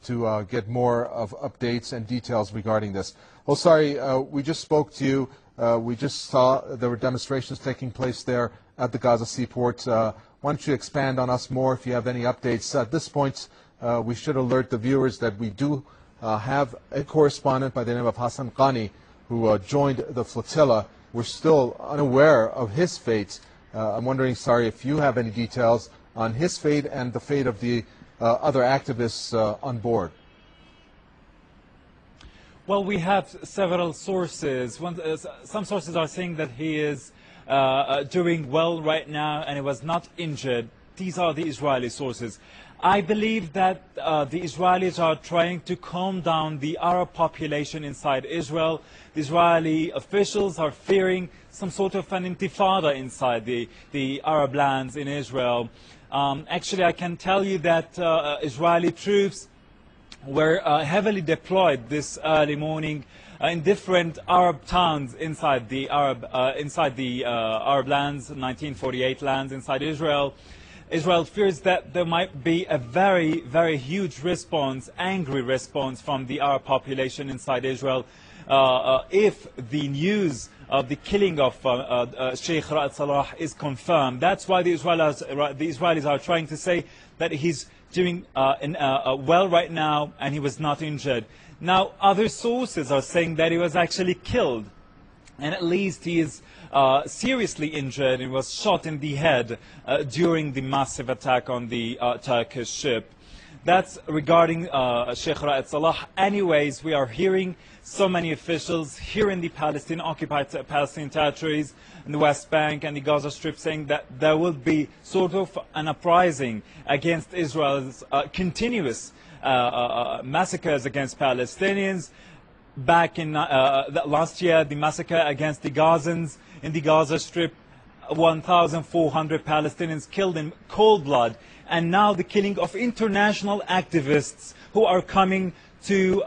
to get more of updates and details regarding this. Well, sorry, we just spoke to you. We just saw there were demonstrations taking place there at the Gaza seaport. Why don't you expand on us more if you have any updates? At this point, we should alert the viewers that we do have a correspondent by the name of Hassan Qani who joined the flotilla. We're still unaware of his fate. I'm wondering, sorry, if you have any details on his fate and the fate of the other activists on board. Well, we have several sources. Some sources are saying that he is doing well right now and he was not injured. These are the Israeli sources. I believe that the Israelis are trying to calm down the Arab population inside Israel. The Israeli officials are fearing some sort of an intifada inside the Arab lands in Israel. Actually, I can tell you that Israeli troops were heavily deployed this early morning in different Arab towns inside the Arab lands, 1948 lands inside Israel. Israel fears that there might be a very, very huge response, angry response from the Arab population inside Israel if the news of the killing of Sheikh Ra'ad Salah is confirmed. That's why the Israelis are trying to say that he's doing well right now and he was not injured. Now, other sources are saying that he was actually killed, and at least he is seriously injured and was shot in the head during the massive attack on the Turkish ship. That's regarding Sheikh Ra'ad Salah. Anyways, we are hearing so many officials here in the occupied Palestinian territories, in the West Bank and the Gaza Strip, saying that there will be sort of an uprising against Israel's continuous massacres against Palestinians. Back in last year, the massacre against the Gazans in the Gaza Strip, 1,400 Palestinians killed in cold blood, and now the killing of international activists who are coming to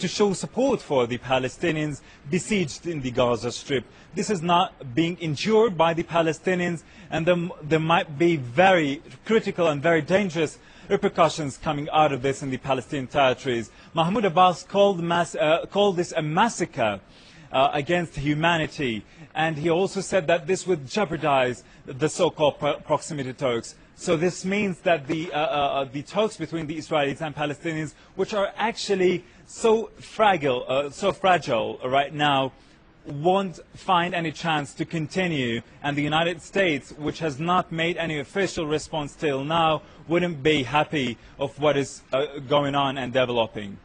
show support for the Palestinians besieged in the Gaza Strip. This is not being endured by the Palestinians, and there might be very critical and very dangerous repercussions coming out of this in the Palestinian territories. Mahmoud Abbas called this a massacre against humanity, and he also said that this would jeopardize the so-called proximity talks. So this means that the talks between the Israelis and Palestinians, which are actually so fragile right now, won't find any chance to continue, and the United States, which has not made any official response till now, wouldn't be happy of what is going on and developing.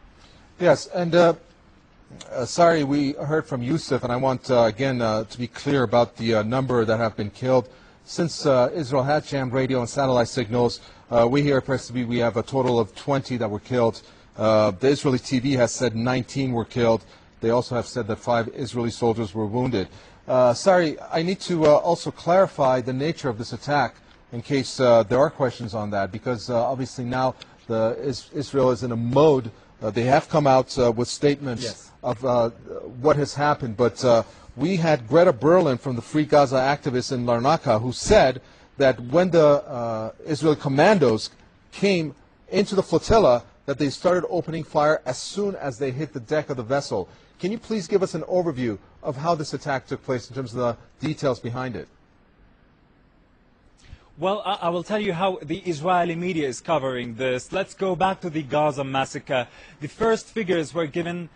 Yes, and sorry, we heard from Yusuf, and I want again to be clear about the number that have been killed. Since Israel had jammed radio and satellite signals, we here at Press TV, we have a total of 20 that were killed. The Israeli TV has said 19 were killed. They also have said that 5 Israeli soldiers were wounded. Sorry, I need to also clarify the nature of this attack in case there are questions on that, because obviously now Israel is in a mode. They have come out with statements yes. of what has happened, but we had Greta Berlin from the Free Gaza activists in Larnaca who said that when the Israeli commandos came into the flotilla, that they started opening fire as soon as they hit the deck of the vessel. Can you please give us an overview of how this attack took place in terms of the details behind it? Well, I will tell you how the Israeli media is covering this. Let's go back to the Gaza massacre. The first figures were given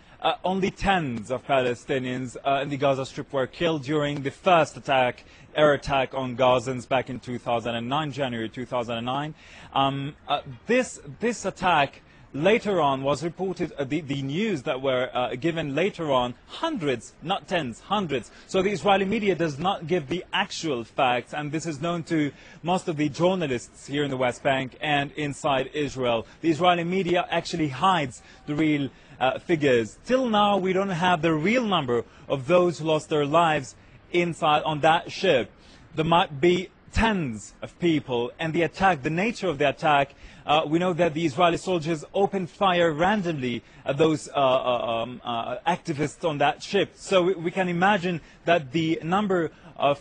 only tens of Palestinians in the Gaza Strip were killed during the first air attack on Gazans back in 2009, January 2009. This attack later on was reported, the news that were given later on, hundreds, not tens, hundreds. So the Israeli media does not give the actual facts, and this is known to most of the journalists here in the West Bank and inside Israel. The Israeli media actually hides the real figures. Till now, we don't have the real number of those who lost their lives inside on that ship. There might be tens of people, and the nature of the attack, we know that the Israeli soldiers opened fire randomly at those activists on that ship. So we can imagine that the number of